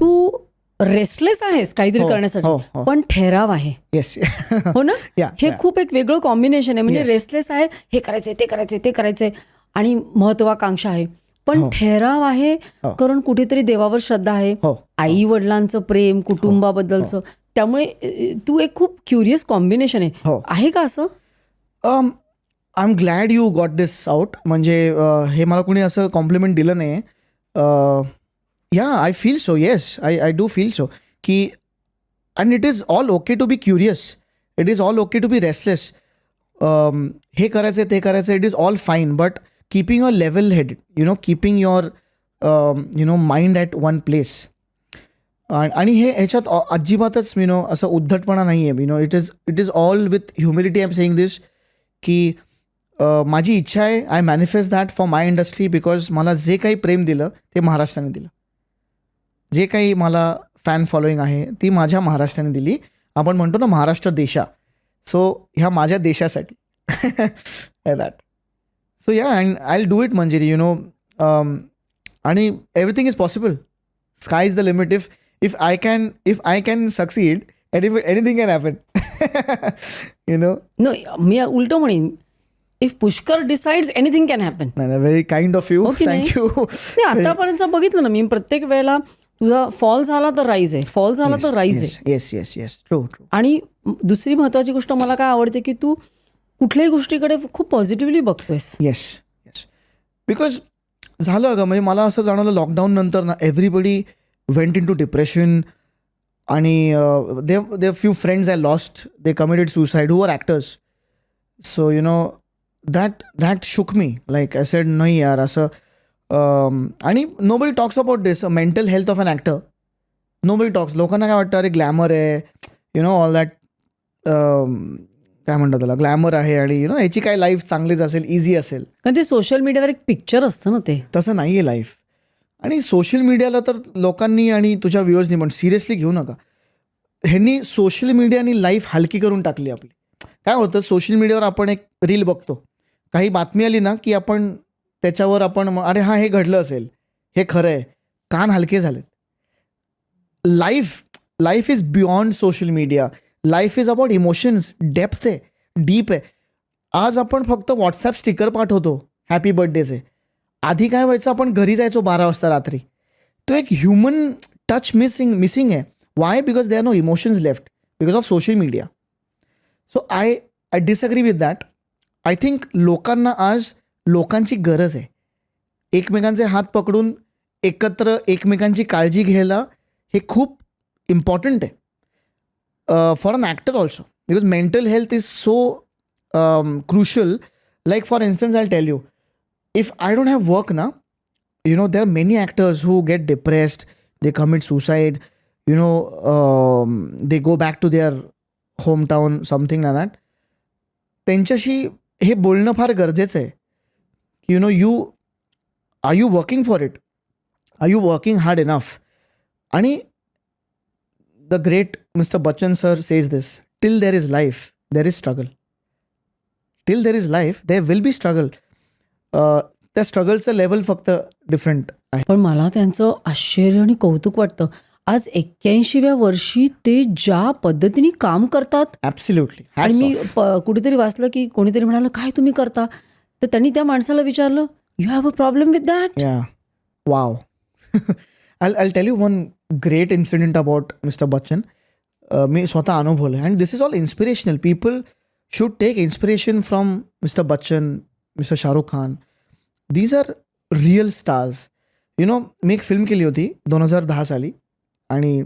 तू restless आहेस काहीतरी हो, करण्यासाठी, हो, हो. पण ठहराव आहे. येस. हो ना? या हे खूप एक वेगळं कॉम्बिनेशन आहे. म्हणजे Yes. रेस्टलेस आहे, हे करायचंय, ते करायचंय, ते करायचंय आणि महत्वाकांक्षा आहे. पण हो. ठहराव आहे, हो. कारण कुठेतरी देवावर श्रद्धा आहे, हो. आई वडिलांचं प्रेम, कुटुंबाबद्दलचं. त्यामुळे तू एक खूप क्युरियस कॉम्बिनेशन हो. आहे का असं? I am glad you got this out. म्हणजे हे मला कोणी असं कॉम्प्लिमेंट दिलं नाही. Yeah I feel so. Yes, I do feel so की and it is all okay to be curious. It is all okay to be restless. हे करायचं ते करायचं, it is all fine, but keeping your level head, keeping your mind at one place. आणि हे ह्याच्यात अजिबातच असं उद्धटपणा नाही आहे. It is all with humility. I am saying this की माझी इच्छा आहे, I manifest that for my industry, because मला जे काही प्रेम दिलं ते महाराष्ट्राने दिलं. जे काही मला फॅन फॉलोईंग आहे ती माझ्या महाराष्ट्राने दिली. आपण म्हणतो ना महाराष्ट्र देशा, सो ह्या माझ्या देशासाठी that. So yeah, and I will do it Manjiri. आणि everything is possible. Sky is the limit. If I can succeed, anything can happen. No, मी उलट म्हणेन, if Pushkar decides anything can happen. Very kind of you. Thank you. आतापर्यंत बघितलं ना मी, प्रत्येक वेळेला तुझा फॉल झाला तर राईज आहे, फॉल झाला तर राईज आहे. Yes yes yes, true true. आणि दुसरी महत्वाची गोष्ट मला काय आवडते की तू कुठल्याही गोष्टीकडे खूप पॉझिटिव्हली बघतोयस. Yes yes. बिकॉज झालं अगं, म्हणजे मला असं जाणवलं लॉकडाऊन नंतर ना, everybody went in to depression. आणि the few friends I lost, they committed suicide, who are actors. So that shook me. Like I said नाही यार असं. आणि nobody talks about this mental health of an actor. Nobody talks. लोकांना काय वाटतं, अरे glamour आहे, ऑल दॅट, काय म्हणतात त्याला, ग्लॅमर आहे आणि याची काय लाईफ चांगलीच असेल, इझी असेल. कारण ते सोशल मीडियावर एक पिक्चर असतं ना, ते तसं नाही आहे लाईफ. आणि सोशल मीडियाला तर लोकांनी आणि तुझ्या व्ह्युअर्सनी पण सिरियसली घेऊ नका. ह्यांनी सोशल मीडियानी लाईफ हलकी करून टाकली आपली. काय होतं, सोशल मीडियावर आपण एक रील बघतो, काही बातमी आली ना की आपण त्याच्यावर अरे हां, हे घडलं असेल, हे खरं आहे, कान हलके झालेत. Life is beyond social media. Life is about emotions, depth आहे, डीप आहे. आज आपण फक्त व्हॉट्सॲप स्टिकर पाठवतो हॅपी बर्थडेचे. आधी काय व्हायचं, आपण घरी जायचो 12 वाजता रात्री. तो एक ह्युमन टच मिसिंग आहे. Why? Because they are no emotions left because of social media. So I disagree with that. I think लोकांना आज लोकांची गरज आहे. एकमेकांचे हात पकडून एकत्र एकमेकांची काळजी घ्यायला हे खूप इम्पॉर्टंट आहे for an actor also, because mental health is so crucial. Like for instance I tell you, if I don't have work now, there are many actors who get depressed, they commit suicide, they go back to their hometown, something like that. त्यांच्याशी हे बोलणं फार गरजेचं आहे की are you working for it? Are you working hard enough? आणि the great Mr. Bachchan sir says this, till there is life, there is struggle. Till there is life, there will be struggle. त्या स्ट्रगलचं level फक्त different आहे. पण मला त्यांचं आश्चर्य आणि कौतुक वाटतं. आज 81व्या वर्षी ते ज्या पद्धतीने काम करतात. ॲब्सोल्युटली. आणि मी कुठेतरी वाचलं की कोणीतरी म्हणालं, काय तुम्ही करता? तर त्यांनी त्या माणसाला विचारलं, you have a problem with that? Yeah, wow. I tell you one great incident about mister Bachchan. मी स्वतः अनुभवलं and this is all inspirational. People should take inspiration from mister Bachchan, mister Shahrukh Khan. These are real stars. मी एक film केली होती 2010 साली आणि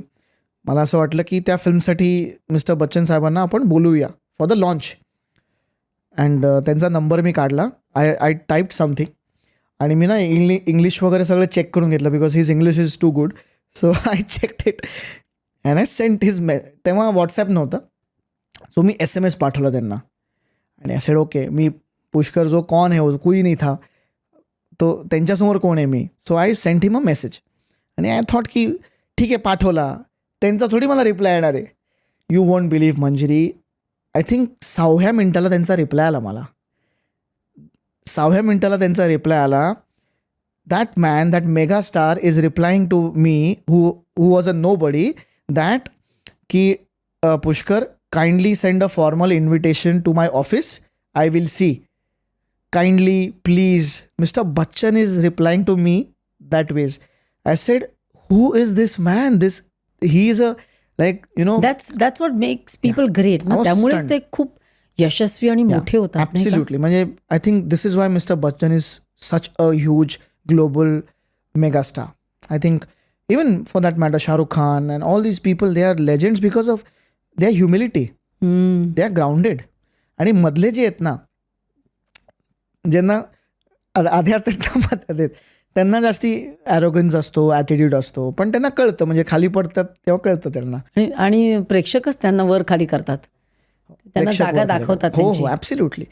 मला असं वाटलं की त्या फिल्मसाठी मिस्टर बच्चन साहेबांना आपण बोलूया फॉर द लॉन्च. अँड त्यांचा नंबर मी काढला. आय टाईप्ड समथिंग आणि मी ना इंग्लिश वगैरे सगळं चेक करून घेतलं because his English is too good. So I checked it and I sent his तेव्हा व्हॉट्सॲप नव्हतं. सो मी SMS पाठवला त्यांना आणि सेड ओके, मी पुष्कर जो कौन है वो कोई नहीं था, तो त्यांच्यासमोर कोण आहे मी. So I sent him a message आणि आय थॉट की ठीक आहे पाठवला, त्यांचा थोडी मला रिप्लाय येणार आहे. You won't believe Manjiri, I think 6व्या मिनिटाला त्यांचा रिप्लाय आला मला. 6व्या मिनिटाला त्यांचा रिप्लाय आला that man, that mega star is replying to me who was a nobody that ki Pushkar, kindly send a formal invitation to my office. I will see. Kindly, please. Mr. Bachchan is replying to me that ways. I said, who is this man? He is a like, you know. That's what makes people great I was त्यामुळेच stunned. ते खूप यशस्वी आणि मोठे होतात नाही का? Absolutely. म्हणजे I think this is why Mr. Bachchan is such a huge global megastar. I think even for that matter, Shah Rukh Khan and all these people, they are legends because of their humility. हम्म. They are grounded. आणि मधले जे आहेत ना, ज्यांना आधी आता त्यांना जास्ती ॲरोगन्स असतो, ॲटिट्यूड असतो, पण त्यांना कळतं, म्हणजे खाली पडतात तेव्हा कळतं त्यांना. आणि प्रेक्षकच त्यांना वर खाली करतात, त्यांना प्रेक्षक जागा वर दाखवतात हो त्यांची. हो ॲब्सोल्युटली.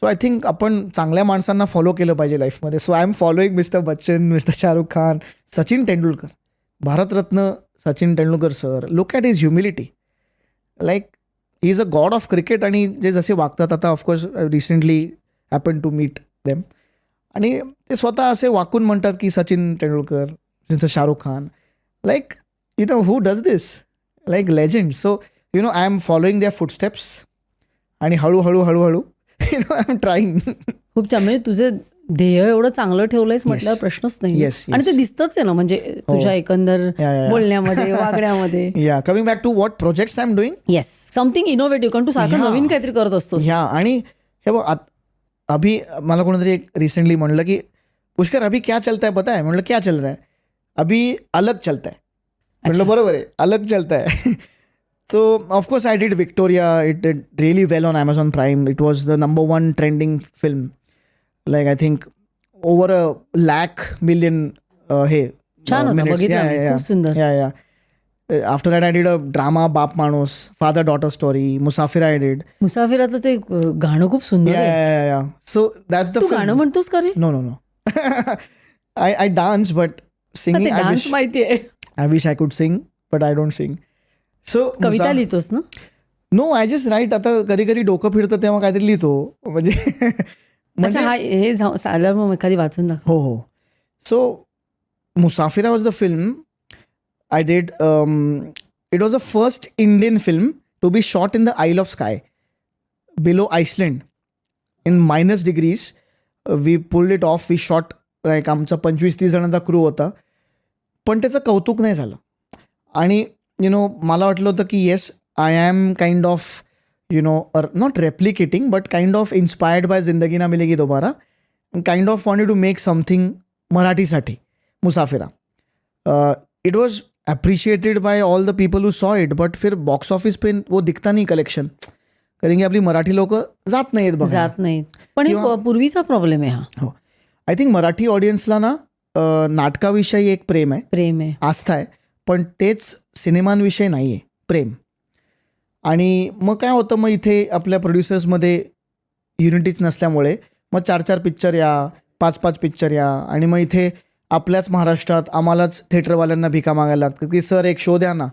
सो आय थिंक आपण चांगल्या माणसांना फॉलो केलं पाहिजे लाईफमध्ये. So I am following mister Bachchan, mister Shahrukh Khan, Sachin Tendulkar, Bharat Ratna Sachin Tendulkar sir. Look at his humility. Like he is a god of cricket. आणि जे जसे वागतात, आता of course recently happen to meet them, आणि ते स्वतः असे वाकून म्हणतात की Sachin Tendulkar, mister Shahrukh Khan, like you know who does this, like legend. So you know I am following their footsteps, आणि हळूहळू you know I am trying. खूप छान. म्हणजे तुझं ध्येय एवढं चांगलं ठेवलंयस म्हटल्यावर प्रश्नच नाही. Yes, आणि ते yes. दिसतच आहे ना, म्हणजे तुझ्या एकंदर yeah. बोलण्यामध्ये, वागण्यामध्ये. Yeah coming back to what projects I am doing. Yes, something innovative, कारण तू सारखं Yeah. नवीन काहीतरी करत असतोस. ह्या आणि हे बघ, अभी मला कोणीतरी एक रिसेंटली म्हणलं की पुष्कर अभी क्या चलता है पता है. म्हणलं क्या चल रहा है. अभी अलग चलता है. म्हणलं बरोबर आहे, अलग चलता है. तो of course I did Victoria. It did really well on Amazon Prime. It was the number 1 trending film. Like I think over 1,00,000 हे छान होता, बघितला मी, खूप सुंदर. या after that I did a drama, बाप माणूस, father daughter story, Musafir I did. मुसाफिराचं ते गाणं खूप सुंदर आहे. या सो दॅट्स द तू गाणं म्हणतोस का रे? No I dance, but singing dance माहितीये. I wish I could sing, but I don't sing. So कविता लिहितोस ना? No, I just write. आता कधी कधी डोकं फिरतं तेव्हा काहीतरी लिहितो, म्हणजे अच्छा, हा हे आल्यावर मग एखादी वाचून दाखव. हो हो. So Musafira was the film I did. It was the first Indian film to be shot in the isle of Skye, below Iceland, in -degrees. We pulled it off. We shot like आमचा 25-30 जणांचा crew होता, पण त्याचं कौतुक नाही झालं. आणि you know मला वाटलं होतं की yes, I am kind of you know not replicating, but kind of inspired by Zindagi Na Milegi Dobara, kind of wanted to make something मराठीसाठी, Musafira. It was appreciated by all the people who saw it, but फिर box office पे वो दिखता नाही collection, कारण की आपली मराठी लोक जात नाहीत बघा. जात नाहीत. पण हे पूर्वीचा प्रॉब्लेम आहे हा. हो, आय थिंक मराठी ऑडियन्सला ना नाटकाविषयी एक प्रेम आहे, आस्था आहे, पण तेच सिनेमांविषयी नाही आहे प्रेम. आणि मग काय होतं, मग इथे आपल्या प्रोड्युसर्समध्ये युनिटीच नसल्यामुळे मग 4-4 पिक्चर या, 5-5 पिक्चर या, आणि मग इथे आपल्याच महाराष्ट्रात आम्हालाच थिएटरवाल्यांना भिका मागायला लागतं की सर एक शो द्या ना.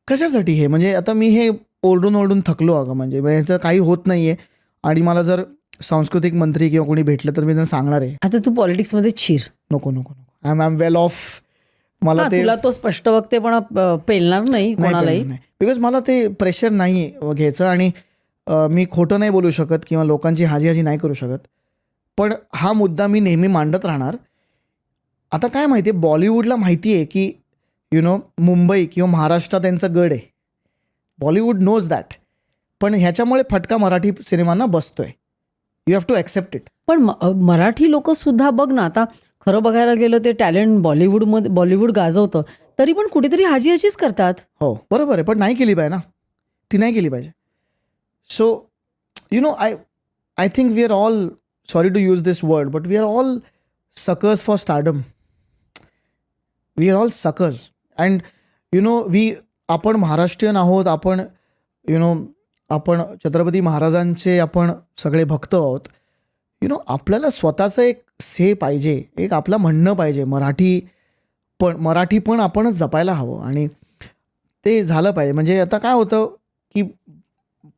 कशासाठी हे, म्हणजे आता मी हे ओरडून थकलो अगं, म्हणजे ह्याचं काही होत नाही आहे. आणि मला जर सांस्कृतिक मंत्री किंवा कोणी भेटलं तर मी त्यांना सांगणार आहे, आता तू पॉलिटिक्समध्ये शिर. नको. I am well of. मला ते तुला तो स्पष्ट वक्तेपणा पेलणार नाही कोणालाही, बिकॉज मला ते प्रेशर नाही घ्यायचं. आणि मी खोटं नाही बोलू शकत किंवा लोकांची हाजी नाही करू शकत, पण हा मुद्दा मी नेहमी मांडत राहणार. आता काय माहिती आहे, बॉलिवूडला माहिती आहे की यु नो मुंबई किंवा महाराष्ट्र त्यांचं गड आहे. Bollywood knows that. पण ह्याच्यामुळे फटका मराठी सिनेमांना बसतोय. You have to accept it. पण मराठी लोक सुद्धा बघ ना, आता खरं बघायला गेलं ते टॅलेंट बॉलिवूड गाजवतं, तरी पण कुठेतरी हाजीच करतात. हो बरोबर आहे, पण नाही केली पाहिजे ना, ती नाही केली पाहिजे. So you know I think we are all, sorry to use this word, but we are all suckers for stardom. We are all suckers. And you know आपण महाराष्ट्रीयन आहोत, आपण यु नो आपण छत्रपती महाराजांचे आपण सगळे भक्त आहोत. यु नो आपल्याला स्वतःचं एक से पाहिजे, एक आपलं म्हणणं पाहिजे. मराठी पण आपणच जपायला हवं, आणि ते झालं पाहिजे. म्हणजे आता काय होतं की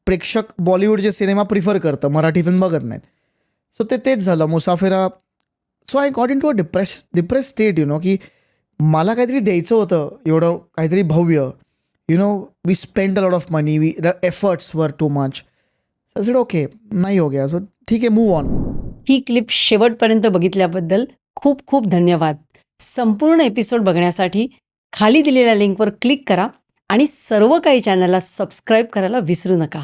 प्रेक्षक बॉलिवूडचे सिनेमा प्रिफर करतं, मराठी फिल्म बघत नाहीत. सो तेच झालं. Musafira so I got in to a depress state की मला काहीतरी द्यायचं होतं एवढं काहीतरी भव्य we spend a lot of money the efforts were too much said okay नाही हो गया सो ठीक आहे मूव ऑन. ही क्लिप शेवटपर्यंत बघितल्याबद्दल खूप खूप धन्यवाद. संपूर्ण एपिसोड बघण्यासाठी खाली दिलेल्या लिंकवर क्लिक करा आणि सर्व काही चॅनलला सबस्क्राईब करायला विसरू नका.